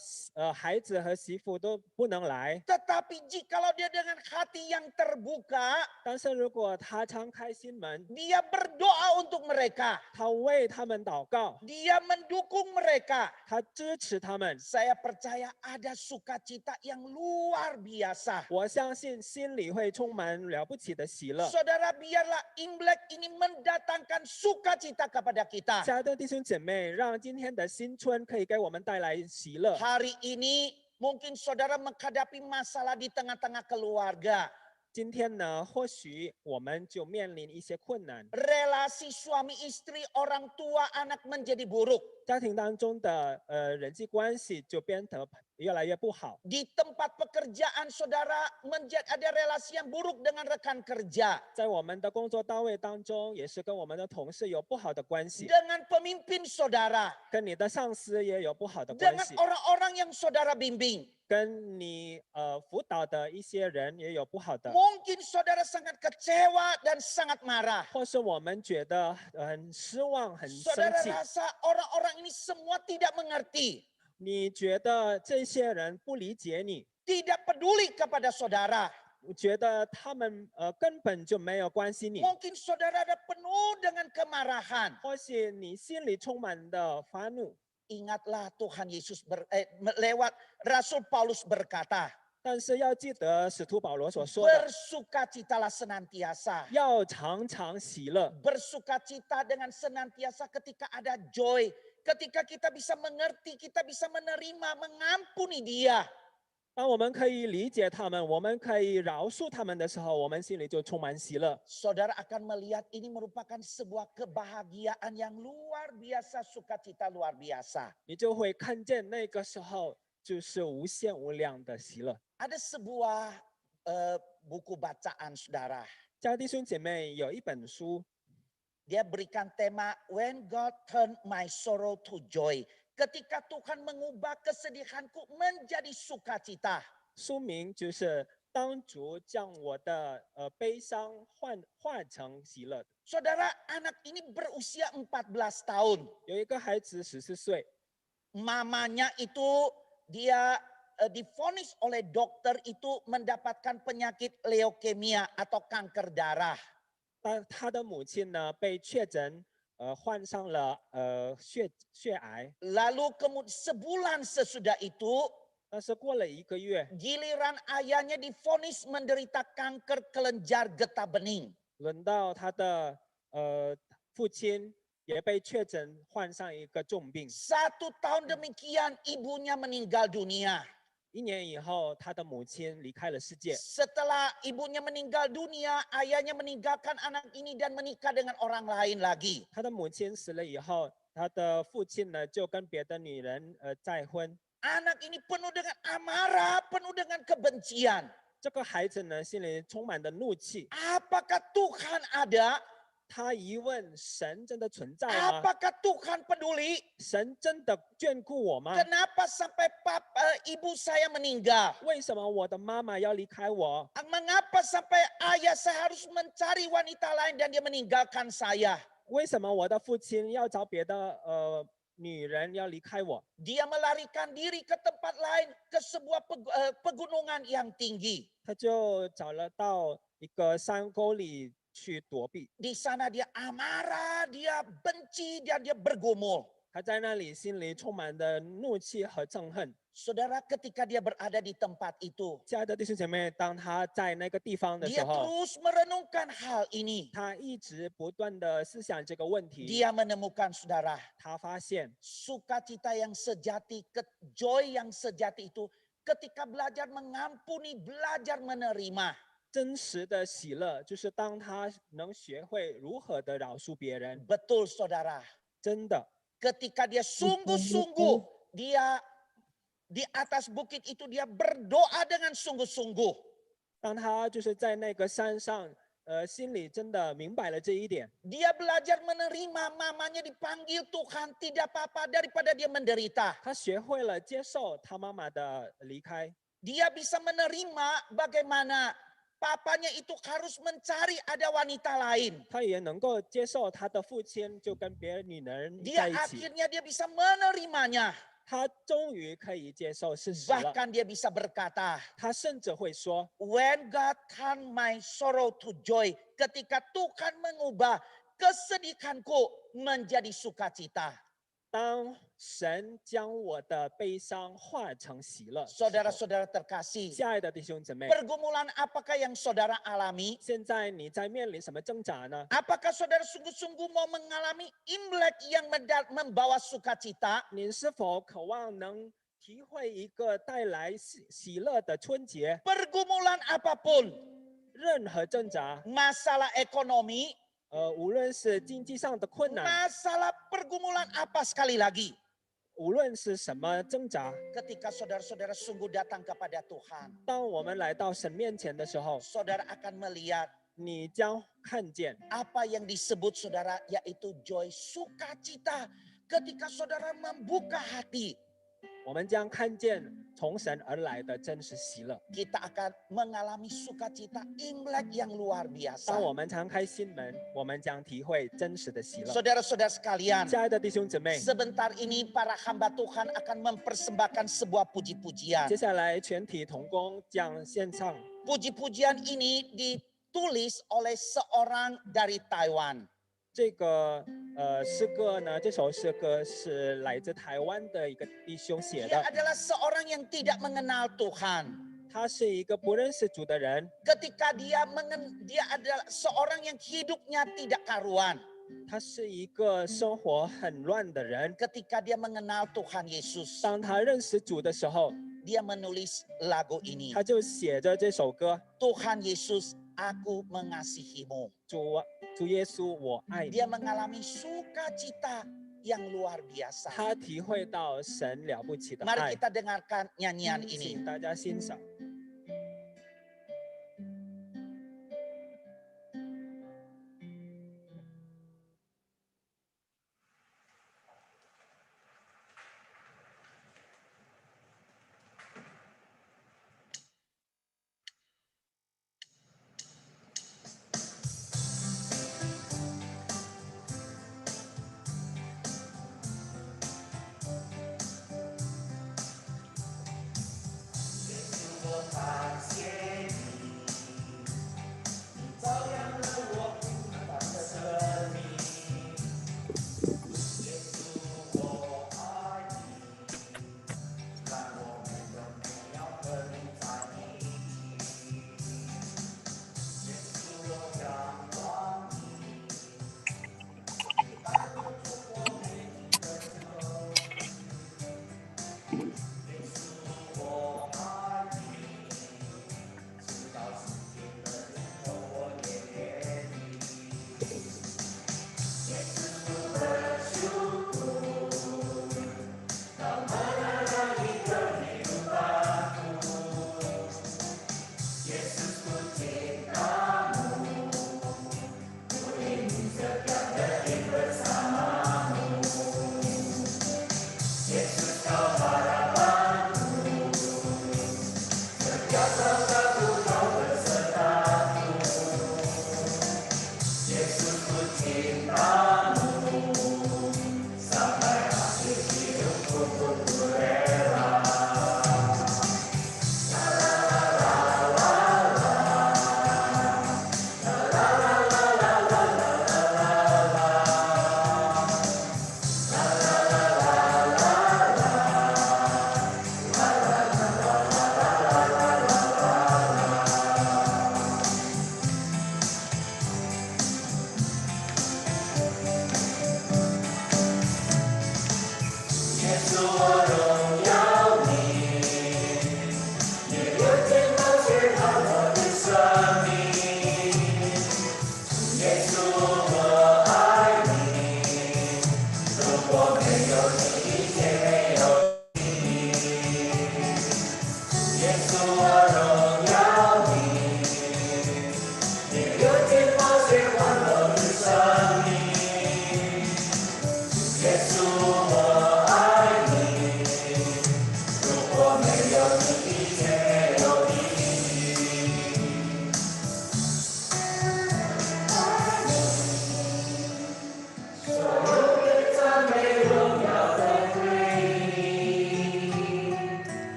孩子和媳妇都不能来？ Tetapi jikalau dia dengan hati yang terbuka, 但是如果她敞开心门， dia berdoa untuk mereka, 她为他们祷告， dia mendukung mereka, 她支持他们， saya percaya ada sukacita yang luar biasa. 我相信心里会充满了不起的喜乐。 Saudara, biarlah Imlek ini mendatangkan sukacita kepada kita. 亲爱的弟兄姐妹，让今天的新春可以给我们带来喜乐。 Hari ini mungkin saudara menghadapi masalah di tengah-tengah keluarga. 今天呢，或许我们就面临一些困难， Relasi suami istri, orang tua, anak menjadi buruk. 家庭当中的人际关系就变得越来越不好。 Di tempat pekerjaan saudara ada relasi yang buruk dengan rekan kerja. 在我们的工作单位当中，也是跟我们的同事有不好的关系， Dengan pemimpin saudara. 跟你的上司也有不好的关 Dengan 系， orang-orang yang saudara bimbing. 跟你辅导的一些人也有不好的， Mungkin saudara sangat kecewa dan sangat marah. 或是我们觉得很失望、很生 Saudara 气。 rasa orang-orang ini semua tidak mengerti. 你觉得这些人不理解你， Tidak peduli kepada saudara. 觉得他们根本就没有关心你， Mungkin saudara ada penuh dengan kemarahan. 或许你心里充满的发怒。 Ingatlah Tuhan Yesus lewat Rasul Paulus berkata, 但是要记得使徒保罗所说的， bersukacitalah senantiasa. 要常常喜乐。 Bersukacita dengan senantiasa ketika ada joy. Ketika kita bisa mengerti, kita bisa menerima, mengampuni dia. 当我们可以理解他们，我们可以饶恕他们的时候，我们心里就充满喜乐。 Saudara akan melihat ini merupakan sebuah kebahagiaan yang luar biasa, sukacita luar biasa. 你就会看见那个时候就是无限无量的喜乐。 Ada sebuah buku bacaan saudara. 家弟兄姐妹有一本书， Dia berikan tema When God Turn My Sorrow to Joy. Ketika Tuhan mengubah kesedihanku menjadi sukacita. 书名就是当主将我的悲伤换成喜乐。 Saudara, anak ini berusia 14 tahun. 有一个孩子14岁， Mamanya itu dia divonis oleh dokter itu mendapatkan penyakit leukemia atau kanker darah. 他的母亲呢被确诊患上了血癌， Lalu kemudian sebulan sesudah itu 但是过了1个月， giliran ayahnya divonis menderita kanker kelenjar getah bening. 轮到他的父亲也被确诊患上一个重病。 1 tahun demikian ibunya meninggal dunia. 1年以后，他的母亲离开了世界。 Setelah ibunya meninggal dunia, ayahnya meninggalkan anak ini dan menikah dengan orang lain lagi. 他的母亲死了以后，他的父亲呢就跟别的女人再婚。 Anak ini penuh dengan amarah, penuh dengan kebencian. 这个孩子呢心里充满了怒气， Apakah Tuhan ada? 他疑问神真的存在吗？ Apakah Tuhan peduli? 神真的眷顾我吗？ Kenapa sampai ibu saya meninggal? 为什么我的妈妈要离开我？ Mengapa sampai ayah saya harus mencari wanita lain dan dia meninggalkan saya? 为什么我的父亲要找别的女人要离开我？ Dia melarikan diri ke tempat lain, ke sebuah pegunungan yang tinggi. 他就找了到一个山沟里去躲避。 Di sana dia amarah, dia benci, dan dia bergumul. 他在那里心里充满了怒气和憎恨。 Saudara, ketika dia berada di tempat itu, 亲爱的弟兄姐妹，当他在那个地方的时 dia 候， terus merenungkan hal ini. 他一直不断的思想这个问题。 Dia menemukan, saudara, 他发现 sukacita yang sejati, joy yang sejati itu ketika belajar mengampuni, belajar menerima. 真实的喜乐，就是当他能学会如何的饶恕别人。 Betul, saudara. 真的， Ketika dia sungguh-sungguh, dia di atas bukit itu dia berdoa dengan sungguh-sungguh. 当他就是在那个山上，心里真的明白了这一点。 Dia belajar menerima mamanya dipanggil Tuhan, tidak apa-apa daripada dia menderita. 他学会了接受他妈妈的离开， Dia bisa menerima bagaimana papanya itu harus mencari ada wanita lain. 他也能够接受他的父亲就跟别的女人 Dia 在一起。 akhirnya dia bisa menerimanya. 他终于可以接受事实了。 Bahkan dia bisa berkata, 他甚至会说 When God turn my sorrow to joy, ketika Tuhan mengubah kesedihanku menjadi sukacita. 当神将我的悲伤化成喜乐。 Saudara-saudara terkasih, 亲爱的弟兄姊妹， pergumulan apakah yang saudara alami? 现在你在面临什么挣扎呢？ Apakah saudara sungguh-sungguh mau mengalami Imlek yang membawa sukacita? 你是否渴望能体会一个带来喜乐的春节？ Pergumulan apapun, 任何挣扎， masalah ekonomi, 无论是经济上的困难， masalah pergumulan apa sekali lagi. 无论是什么挣扎， Ketika saudara-saudara sungguh datang kepada Tuhan, 当我们来到神面前的时候， saudara akan melihat 你将看见 apa yang disebut saudara yaitu joy, sukacita. Ketika saudara membuka hati, 我们将看见从神而来的真实喜乐。 kita akan mengalami sukacita Imlek yang luar 当 biasa. 我们敞开心门，我们将体会真实的喜乐。 Saudara-saudara sekalian, 亲爱的弟兄姊妹， sebentar ini para hamba Tuhan akan mempersembahkan sebuah puji-pujian. 接下来全体同工将献上 Puji-pujian ini ditulis oleh seorang dari Taiwan. 这个诗歌呢，这首诗歌是来自台湾的一个弟兄写 Dia 的。 adalah seorang yang tidak mengenal Tuhan. 他是一个不认识主的人， Ketika dia adalah seorang yang hidupnya tidak karuan. 他是一个生活很乱的人。 Ketika dia mengenal Tuhan Yesus, 当他认识主的时候， dia menulis lagu ini. 他就写着这首歌 Tuhan Yesus, aku mengasihimu. 主耶稣，我爱你。 Dia mengalami sukacita yang luar biasa. 他体会到神了不起的 Mari 爱。 kita dengarkan nyanyian ini. 请大家欣赏。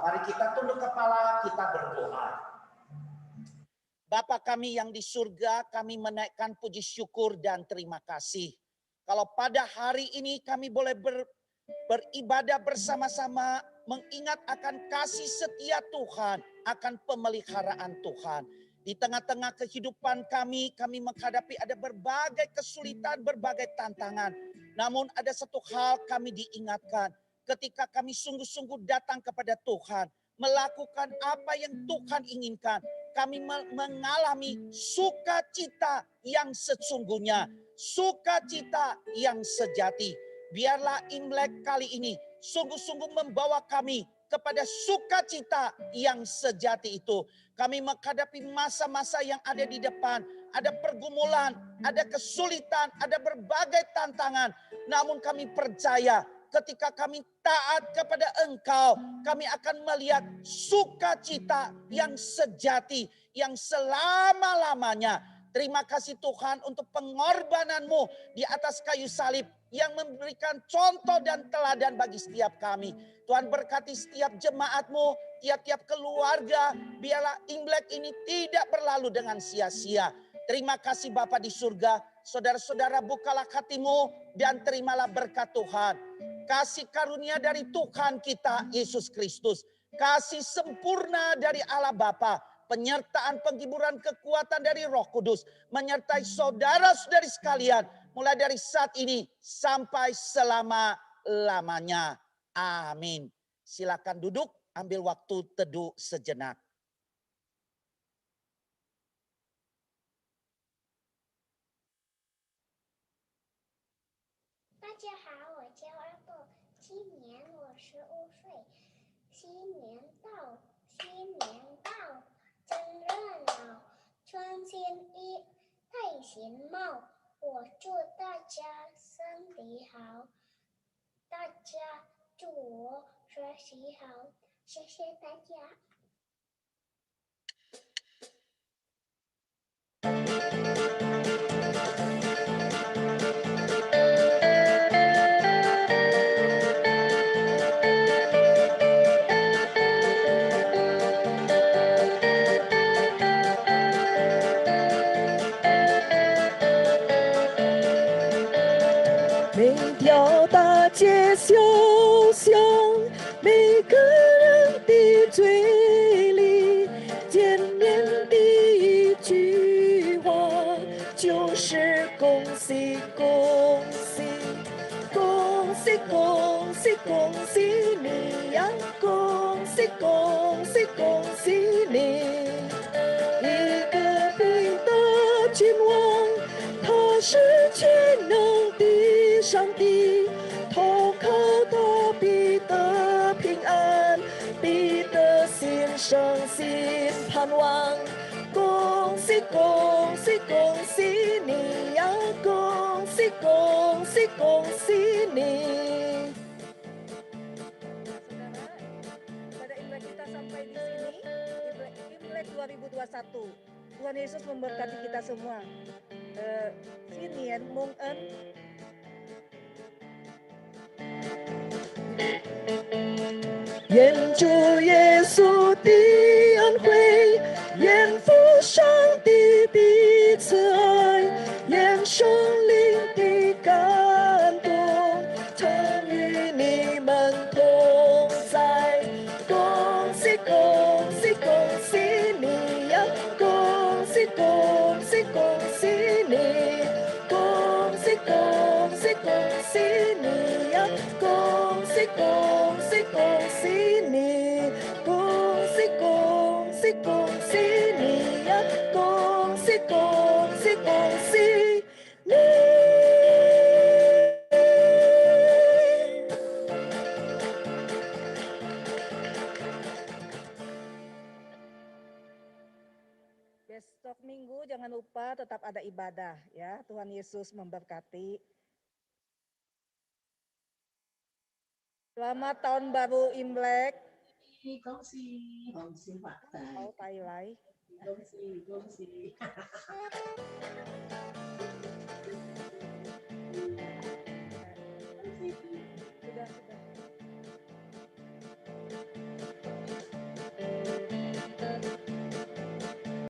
Mari kita tunduk kepala, kita berdoa. Bapa kami yang di surga, kami menaikkan puji syukur dan terima kasih. Kalau pada hari ini kami boleh beribadah bersama-sama, mengingat akan kasih setia Tuhan, akan pemeliharaan Tuhan. Di tengah-tengah kehidupan kami menghadapi ada berbagai kesulitan, berbagai tantangan. Namun ada satu hal kami diingatkan, ketika kami sungguh-sungguh datang kepada Tuhan, melakukan apa yang Tuhan inginkan, kami mengalami sukacita yang sesungguhnya, sukacita yang sejati. Biarlah Imlek kali ini sungguh-sungguh membawa kami kepada sukacita yang sejati itu. Kami menghadapi masa-masa yang ada di depan, ada pergumulan, ada kesulitan, ada berbagai tantangan. Namun kami percaya ketika kami taat kepada Engkau, kami akan melihat sukacita yang sejati, yang selama-lamanya. Terima kasih Tuhan untuk pengorbanan-Mu di atas kayu salib yang memberikan contoh dan teladan bagi setiap kami. Tuhan berkati setiap jemaat-Mu, tiap-tiap keluarga, biarlah Imlek ini tidak berlalu dengan sia-sia. Terima kasih Bapa di surga, saudara-saudara bukalah hatimu dan terimalah berkat Tuhan. Kasih karunia dari Tuhan kita Yesus Kristus, kasih sempurna dari Allah Bapa, penyertaan penghiburan kekuatan dari Roh Kudus menyertai saudara-saudari sekalian mulai dari saat ini sampai selama-lamanya. Amin. Silakan duduk, ambil waktu teduh sejenak. 生新盼望。恭喜恭喜恭喜你呀！恭喜恭喜恭喜你！ Pada Imlek kita sampai di sini, Imlek 2021. Tuhan Yesus memberkati kita semua. Sini ya, Mung En. 愿主耶稣的恩惠，愿父上帝的慈爱，愿圣灵的感动，常与你们同在。恭喜恭喜恭喜你呀！恭喜恭喜恭喜你！恭喜恭喜恭喜你呀！恭喜恭喜恭喜你！恭喜恭喜恭喜你呀！恭喜恭喜恭喜你！ Besok Minggu jangan lupa tetap ada ibadah ya. Tuhan Yesus memberkati. Selamat tahun baru Imlek. 恭喜恭喜发财， Mau tai lai. 恭喜恭喜。